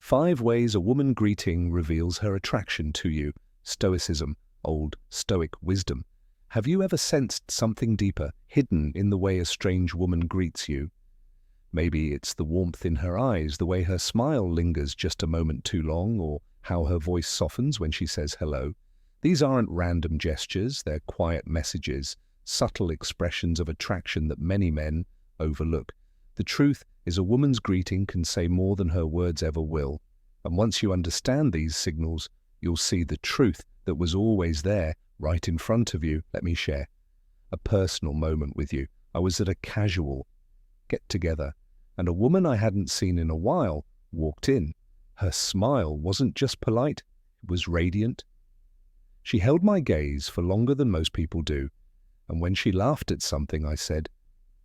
5 ways a woman greeting reveals her attraction to you. Stoicism, old Stoic wisdom. Have you ever sensed something deeper, hidden in the way a strange woman greets you? Maybe it's the warmth in her eyes, the way her smile lingers just a moment too long, or how her voice softens when she says hello. These aren't random gestures, they're quiet messages, subtle expressions of attraction that many men overlook. The truth is, a woman's greeting can say more than her words ever will. And once you understand these signals, you'll see the truth that was always there, right in front of you. Let me share a personal moment with you. I was at a casual get-together, and a woman I hadn't seen in a while walked in. Her smile wasn't just polite, it was radiant. She held my gaze for longer than most people do, and when she laughed at something I said,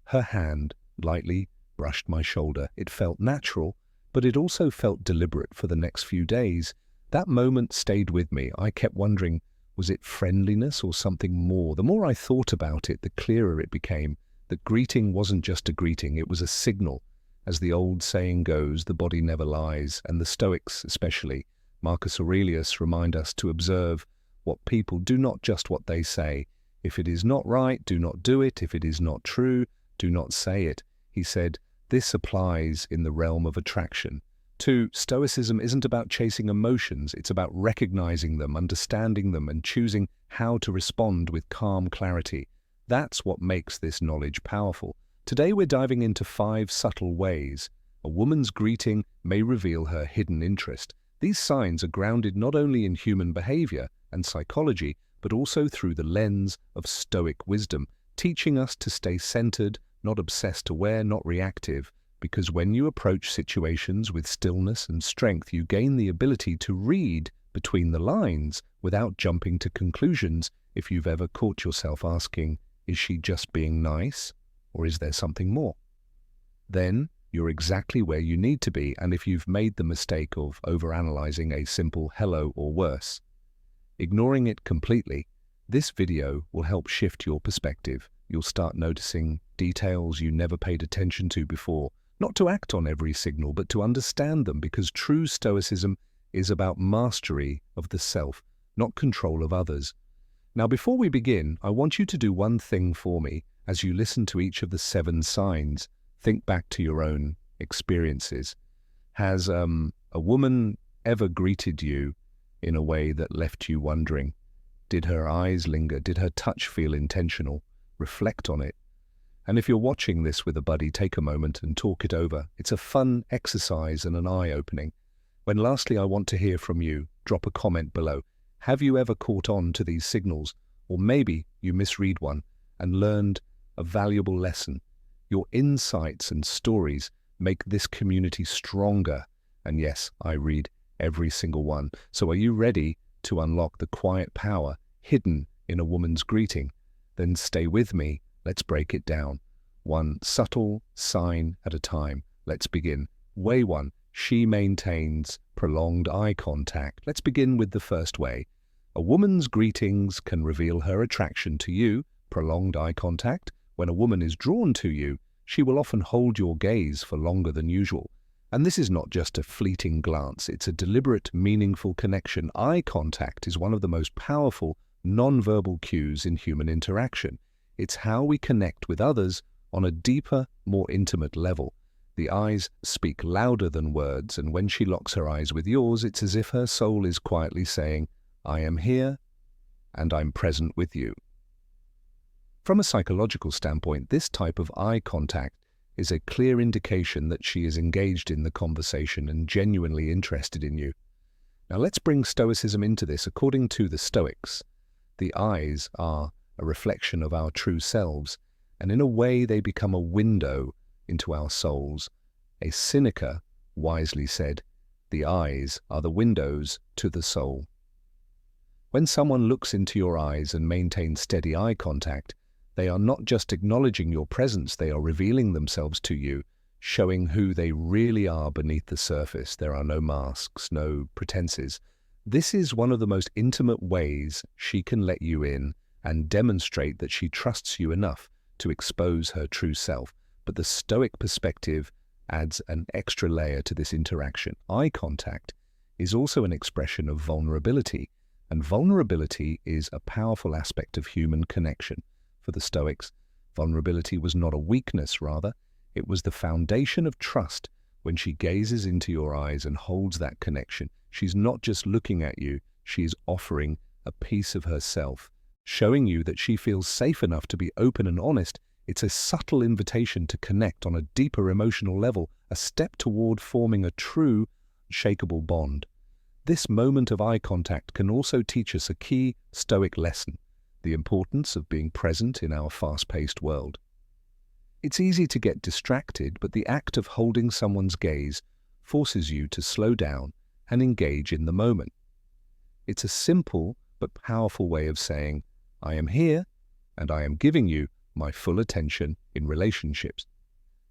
her hand lightly brushed my shoulder. It felt natural, but it also felt deliberate for the next few days. That moment stayed with me. I kept wondering, was it friendliness or something more? The more I thought about it, the clearer it became. That greeting wasn't just a greeting, it was a signal. As the old saying goes, the body never lies, and the Stoics, especially Marcus Aurelius, remind us to observe what people do, not just what they say. If it is not right, do not do it. If it is not true, do not say it. He said, this applies in the realm of attraction. 2. Stoicism isn't about chasing emotions, it's about recognizing them, understanding them, and choosing how to respond with calm clarity. That's what makes this knowledge powerful. Today we're diving into 5 subtle ways a woman's greeting may reveal her hidden interest. These signs are grounded not only in human behavior and psychology, but also through the lens of Stoic wisdom, teaching us to stay centered, not obsessed, aware, not reactive, because when you approach situations with stillness and strength, you gain the ability to read between the lines without jumping to conclusions. If you've ever caught yourself asking, is she just being nice, or is there something more? Then you're exactly where you need to be, and if you've made the mistake of overanalyzing a simple hello or worse, ignoring it completely, this video will help shift your perspective. You'll start noticing details you never paid attention to before, not to act on every signal, but to understand them, because true Stoicism is about mastery of the self, not control of others. Now, before we begin, I want you to do one thing for me. As you listen to each of the 7 signs, think back to your own experiences. Has a woman ever greeted you in a way that left you wondering? Did her eyes linger? Did her touch feel intentional? Reflect on it. And if you're watching this with a buddy, take a moment and talk it over. It's a fun exercise and an eye-opening. Lastly, I want to hear from you. Drop a comment below. Have you ever caught on to these signals? Or maybe you misread one and learned a valuable lesson. Your insights and stories make this community stronger. And yes, I read every single one. So are you ready to unlock the quiet power hidden in a woman's greeting? Then stay with me. Let's break it down. 1 subtle sign at a time. Let's begin. Way 1. She maintains prolonged eye contact. Let's begin with the first way. A woman's greetings can reveal her attraction to you. Prolonged eye contact. When a woman is drawn to you, she will often hold your gaze for longer than usual. And this is not just a fleeting glance, it's a deliberate, meaningful connection. Eye contact is one of the most powerful non-verbal cues in human interaction. It's how we connect with others on a deeper, more intimate level. The eyes speak louder than words, and when she locks her eyes with yours, it's as if her soul is quietly saying, I am here, and I'm present with you. From a psychological standpoint, this type of eye contact is a clear indication that she is engaged in the conversation and genuinely interested in you. Now let's bring Stoicism into this. According to the Stoics, the eyes are a reflection of our true selves, and in a way they become a window into our souls. A Seneca wisely said, the eyes are the windows to the soul. When someone looks into your eyes and maintains steady eye contact, they are not just acknowledging your presence, they are revealing themselves to you, showing who they really are beneath the surface. There are no masks, no pretenses. This is one of the most intimate ways she can let you in and demonstrate that she trusts you enough to expose her true self. But the Stoic perspective adds an extra layer to this interaction. Eye contact is also an expression of vulnerability, and vulnerability is a powerful aspect of human connection. For the Stoics, vulnerability was not a weakness, rather, it was the foundation of trust. When she gazes into your eyes and holds that connection, she's not just looking at you, she is offering a piece of herself, showing you that she feels safe enough to be open and honest. It's a subtle invitation to connect on a deeper emotional level, a step toward forming a true, unshakable bond. This moment of eye contact can also teach us a key Stoic lesson: the importance of being present in our fast-paced world. It's easy to get distracted, but the act of holding someone's gaze forces you to slow down and engage in the moment. It's a simple but powerful way of saying, I am here and I am giving you my full attention in relationships.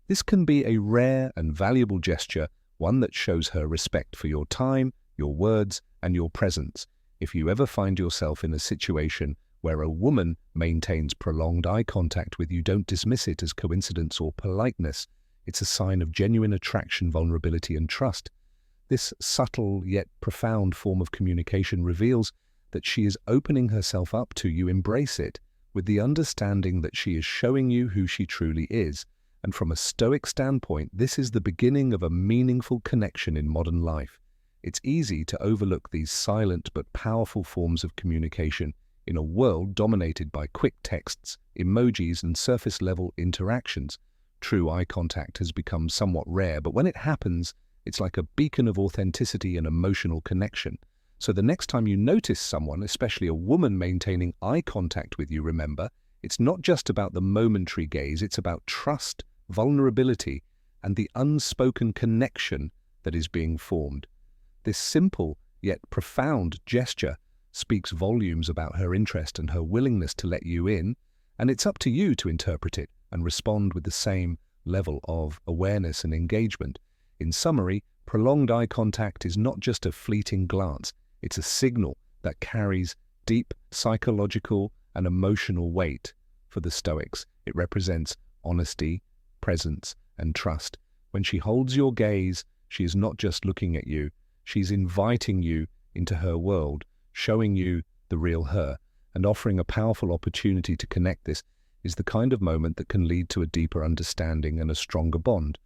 This can be a rare and valuable gesture, one that shows her respect for your time, your words, and your presence. If you ever find yourself in a situation where a woman maintains prolonged eye contact with you, don't dismiss it as coincidence or politeness. It's a sign of genuine attraction, vulnerability, and trust. This subtle yet profound form of communication reveals that she is opening herself up to you. Embrace it with the understanding that she is showing you who she truly is. And from a Stoic standpoint, this is the beginning of a meaningful connection in modern life. It's easy to overlook these silent but powerful forms of communication in a world dominated by quick texts, emojis, and surface-level interactions. True eye contact has become somewhat rare, but when it happens, it's like a beacon of authenticity and emotional connection. So the next time you notice someone, especially a woman, maintaining eye contact with you, remember, it's not just about the momentary gaze, it's about trust, vulnerability, and the unspoken connection that is being formed. This simple yet profound gesture speaks volumes about her interest and her willingness to let you in, and it's up to you to interpret it and respond with the same level of awareness and engagement. In summary, prolonged eye contact is not just a fleeting glance, it's a signal that carries deep psychological and emotional weight. For the Stoics, it represents honesty, presence, and trust. When she holds your gaze, she is not just looking at you, she's inviting you into her world, showing you the real her, and offering a powerful opportunity to connect. This is the kind of moment that can lead to a deeper understanding and a stronger bond.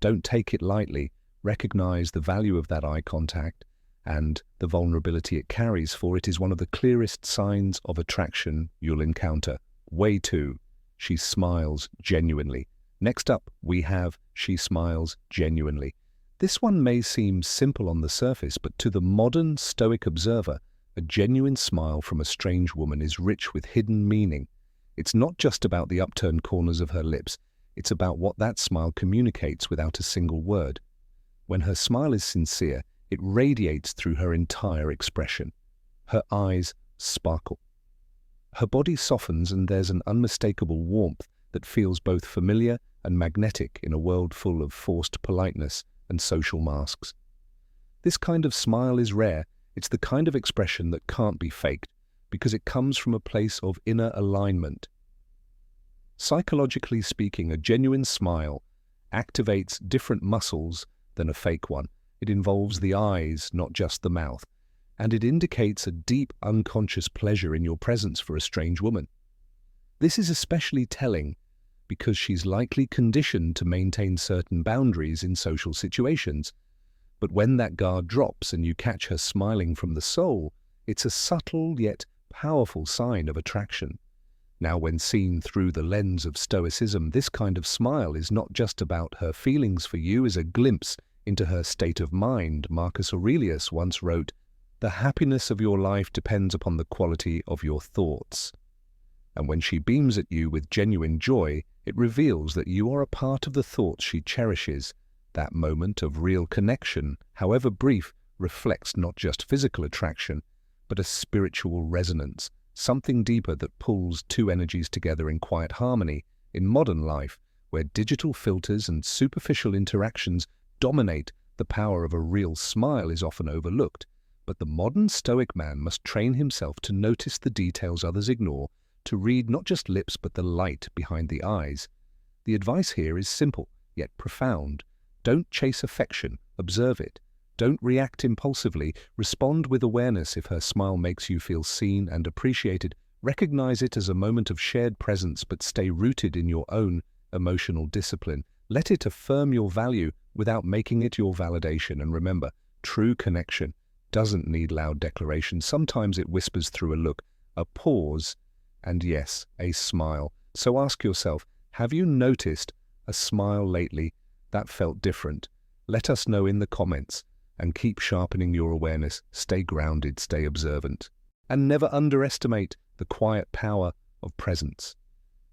Don't take it lightly. Recognize the value of that eye contact and the vulnerability it carries, for it is one of the clearest signs of attraction you'll encounter. Way 2. She smiles genuinely. Next up, we have she smiles genuinely. This one may seem simple on the surface, but to the modern Stoic observer, a genuine smile from a strange woman is rich with hidden meaning. It's not just about the upturned corners of her lips, it's about what that smile communicates without a single word. When her smile is sincere, it radiates through her entire expression. Her eyes sparkle. Her body softens, and there's an unmistakable warmth that feels both familiar and magnetic in a world full of forced politeness and social masks. This kind of smile is rare. It's the kind of expression that can't be faked, because it comes from a place of inner alignment. Psychologically speaking, a genuine smile activates different muscles than a fake one. It involves the eyes, not just the mouth, and it indicates a deep, unconscious pleasure in your presence for a strange woman. This is especially telling because she's likely conditioned to maintain certain boundaries in social situations. But when that guard drops and you catch her smiling from the soul, it's a subtle yet powerful sign of attraction. Now, when seen through the lens of Stoicism, this kind of smile is not just about her feelings for you, is a glimpse into her state of mind. Marcus Aurelius once wrote, "The happiness of your life depends upon the quality of your thoughts." And when she beams at you with genuine joy, it reveals that you are a part of the thoughts she cherishes. That moment of real connection, however brief, reflects not just physical attraction, but a spiritual resonance, something deeper that pulls two energies together in quiet harmony. In modern life, where digital filters and superficial interactions dominate, the power of a real smile is often overlooked. But the modern Stoic man must train himself to notice the details others ignore, to read not just lips but the light behind the eyes. The advice here is simple, yet profound. Don't chase affection, observe it. Don't react impulsively, respond with awareness. If her smile makes you feel seen and appreciated, recognize it as a moment of shared presence, but stay rooted in your own emotional discipline. Let it affirm your value without making it your validation. And remember, true connection doesn't need loud declarations. Sometimes it whispers through a look, a pause, and yes, a smile. So ask yourself, have you noticed a smile lately that felt different? Let us know in the comments, and keep sharpening your awareness. Stay grounded, stay observant, and never underestimate the quiet power of presence.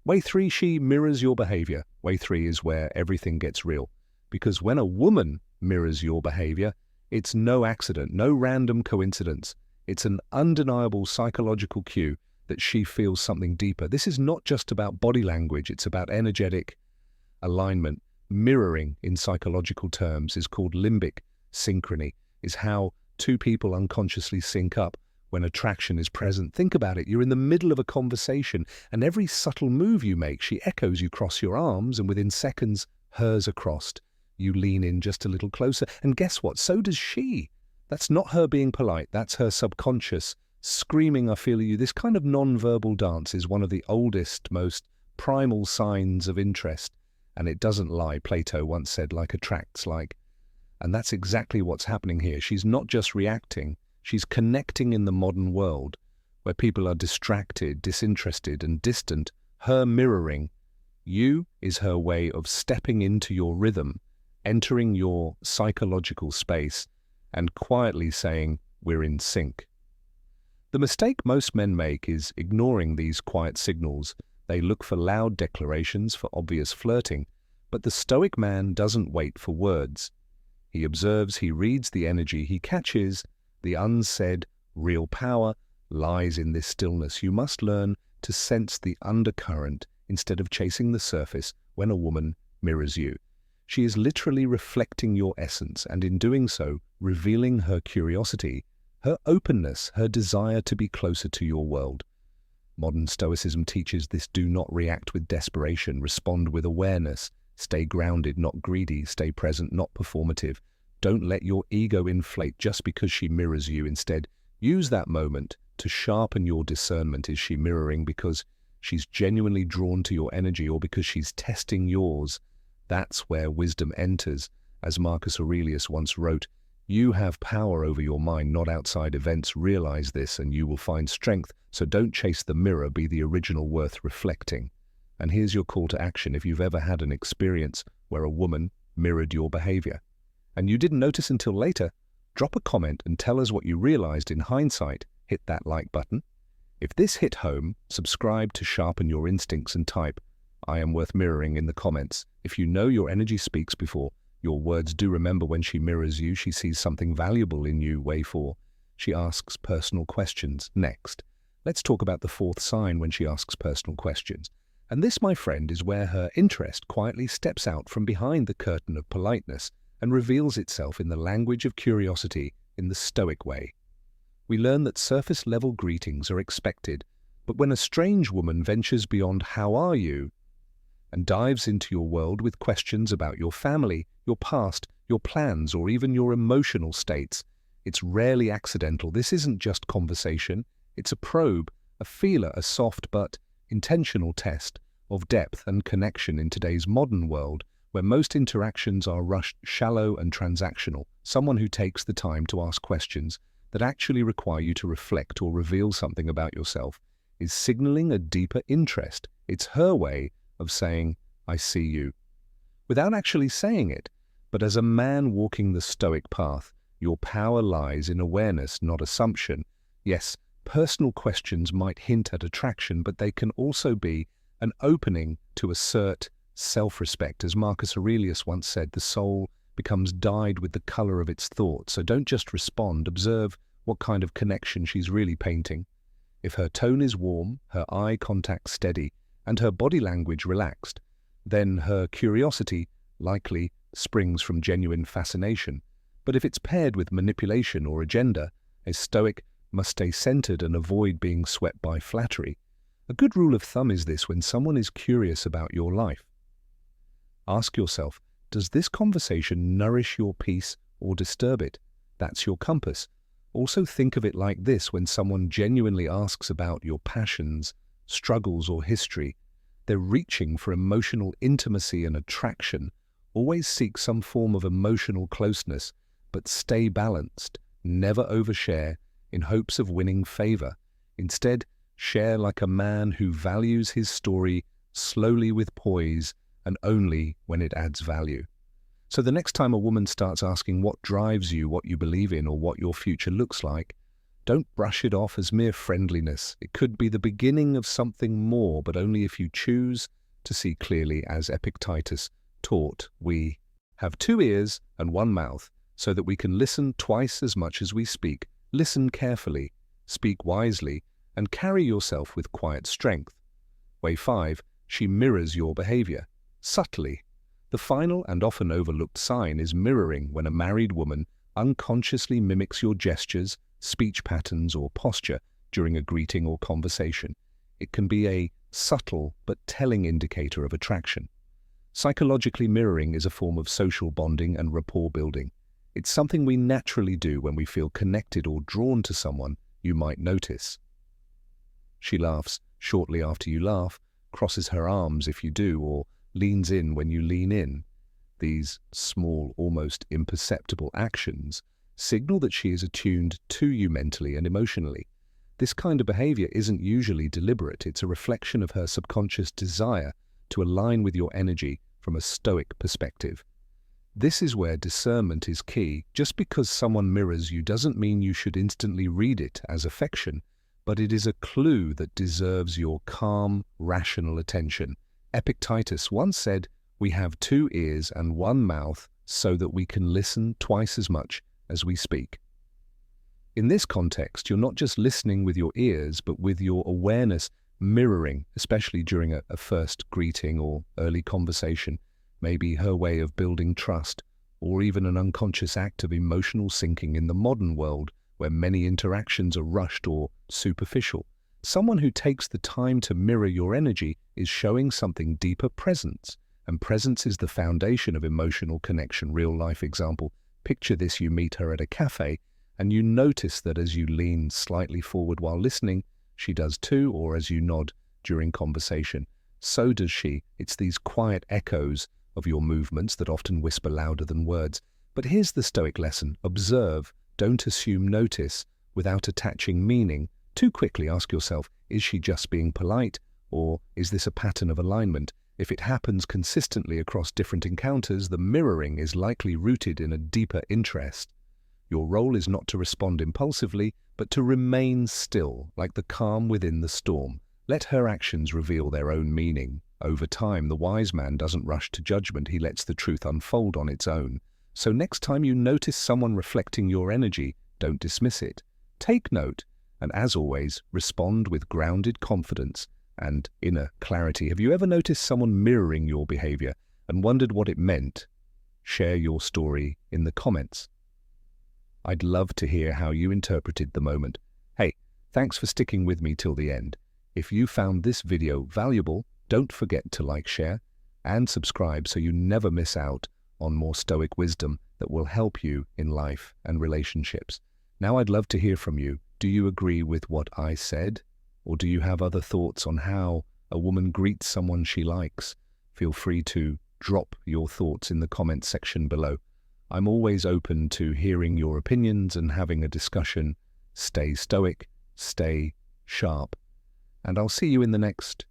Way 3, she mirrors your behavior. Way 3 is where everything gets real. Because when a woman mirrors your behavior, it's no accident, no random coincidence. It's an undeniable psychological cue that she feels something deeper. This is not just about body language, it's about energetic alignment. Mirroring, in psychological terms, is called limbic synchrony, is how two people unconsciously sync up when attraction is present. Think about it. You're in the middle of a conversation, and every subtle move you make, she echoes. You cross your arms, and within seconds, hers are crossed. You lean in just a little closer, and guess what? So does she. That's not her being polite. That's her subconscious screaming, I feel you. This kind of non-verbal dance is one of the oldest, most primal signs of interest, and it doesn't lie. Plato once said, like attracts like. And that's exactly what's happening here. She's not just reacting, she's connecting. In the modern world, where people are distracted, disinterested, and distant, her mirroring you is her way of stepping into your rhythm, entering your psychological space, and quietly saying, we're in sync. The mistake most men make is ignoring these quiet signals. They look for loud declarations, for obvious flirting. But the stoic man doesn't wait for words. He observes, he reads the energy, he catches the unsaid. Real power lies in this stillness. You must learn to sense the undercurrent instead of chasing the surface. When a woman mirrors you, she is literally reflecting your essence, and in doing so, revealing her curiosity, her openness, her desire to be closer to your world. Modern Stoicism teaches this: do not react with desperation, respond with awareness, stay grounded, not greedy, stay present, not performative. Don't let your ego inflate just because she mirrors you. Instead, use that moment to sharpen your discernment. Is she mirroring because she's genuinely drawn to your energy, or because she's testing yours? That's where wisdom enters. As Marcus Aurelius once wrote, you have power over your mind, not outside events. Realize this and you will find strength. So don't chase the mirror, be the original worth reflecting. And here's your call to action. If you've ever had an experience where a woman mirrored your behavior and you didn't notice until later, drop a comment and tell us what you realized in hindsight. Hit that like button. If this hit home, subscribe to sharpen your instincts and type, I am worth mirroring, in the comments. If you know your energy speaks before your words do, remember, when she mirrors you, she sees something valuable in you. Way 4. She asks personal questions. Next, let's talk about the 4th sign when she asks personal questions. And this, my friend, is where her interest quietly steps out from behind the curtain of politeness and reveals itself in the language of curiosity, in the Stoic way. We learn that surface-level greetings are expected, but when a strange woman ventures beyond "how are you?" and dives into your world with questions about your family, your past, your plans, or even your emotional states, it's rarely accidental. This isn't just conversation, it's a probe, a feeler, a soft but intentional test of depth and connection. In today's modern world, where most interactions are rushed, shallow, and transactional, someone who takes the time to ask questions that actually require you to reflect or reveal something about yourself is signaling a deeper interest. It's her way of saying, I see you, without actually saying it. But as a man walking the Stoic path, your power lies in awareness, not assumption. Yes, personal questions might hint at attraction, but they can also be an opening to assert self-respect. As Marcus Aurelius once said, the soul becomes dyed with the color of its thoughts. So don't just respond, observe what kind of connection she's really painting. If her tone is warm, her eye contact steady, and her body language relaxed, then her curiosity likely springs from genuine fascination. But if it's paired with manipulation or agenda, a Stoic must stay centered and avoid being swept by flattery. A good rule of thumb is this: when someone is curious about your life, ask yourself, Does this conversation nourish your peace or disturb it? That's your compass. Also think of it like this: when someone genuinely asks about your passions, struggles, or history, they're reaching for emotional intimacy and attraction. Always seek some form of emotional closeness, but stay balanced. Never overshare in hopes of winning favor. Instead, share like a man who values his story, slowly with poise, and only when it adds value. So the next time a woman starts asking what drives you, what you believe in, or what your future looks like, don't brush it off as mere friendliness. It could be the beginning of something more, but only if you choose to see clearly. As Epictetus taught, we have 2 ears and 1 mouth, so that we can listen twice as much as we speak. Listen carefully, speak wisely, and carry yourself with quiet strength. Way 5, she mirrors your behavior, subtly. The final and often overlooked sign is mirroring, when a married woman unconsciously mimics your gestures, speech patterns, or posture during a greeting or conversation. It can be a subtle but telling indicator of attraction. Psychologically, mirroring is a form of social bonding and rapport building. It's something we naturally do when we feel connected or drawn to someone. You might notice she laughs shortly after you laugh, crosses her arms if you do, or leans in when you lean in. These small, almost imperceptible actions signal that she is attuned to you mentally and emotionally. This kind of behavior isn't usually deliberate. It's a reflection of her subconscious desire to align with your energy from a Stoic perspective. This is where discernment is key. Just because someone mirrors you doesn't mean you should instantly read it as affection, but it is a clue that deserves your calm, rational attention. Epictetus once said, "We have 2 ears and 1 mouth so that we can listen twice as much as we speak." In this context, you're not just listening with your ears, but with your awareness, mirroring, especially during a first greeting or early conversation, maybe her way of building trust, or even an unconscious act of emotional syncing in the modern world where many interactions are rushed or superficial. Someone who takes the time to mirror your energy is showing something deeper: presence. And presence is the foundation of emotional connection. Real-life example. Picture this: you meet her at a cafe, and you notice that as you lean slightly forward while listening, she does too, or as you nod during conversation, so does she. It's these quiet echoes of your movements that often whisper louder than words. But here's the Stoic lesson: observe, don't assume, notice without attaching meaning. Too quickly ask yourself, is she just being polite, or is this a pattern of alignment? If it happens consistently across different encounters, the mirroring is likely rooted in a deeper interest. Your role is not to respond impulsively, but to remain still, like the calm within the storm. Let her actions reveal their own meaning. Over time, the wise man doesn't rush to judgment. He lets the truth unfold on its own. So next time you notice someone reflecting your energy, don't dismiss it. Take note, and as always, respond with grounded confidence and inner clarity. Have you ever noticed someone mirroring your behavior and wondered what it meant? Share your story in the comments. I'd love to hear how you interpreted the moment. Hey, thanks for sticking with me till the end. If you found this video valuable, don't forget to like, share, and subscribe so you never miss out on more Stoic wisdom that will help you in life and relationships. Now I'd love to hear from you. Do you agree with what I said? Or do you have other thoughts on how a woman greets someone she likes? Feel free to drop your thoughts in the comments section below. I'm always open to hearing your opinions and having a discussion. Stay Stoic, stay sharp, and I'll see you in the next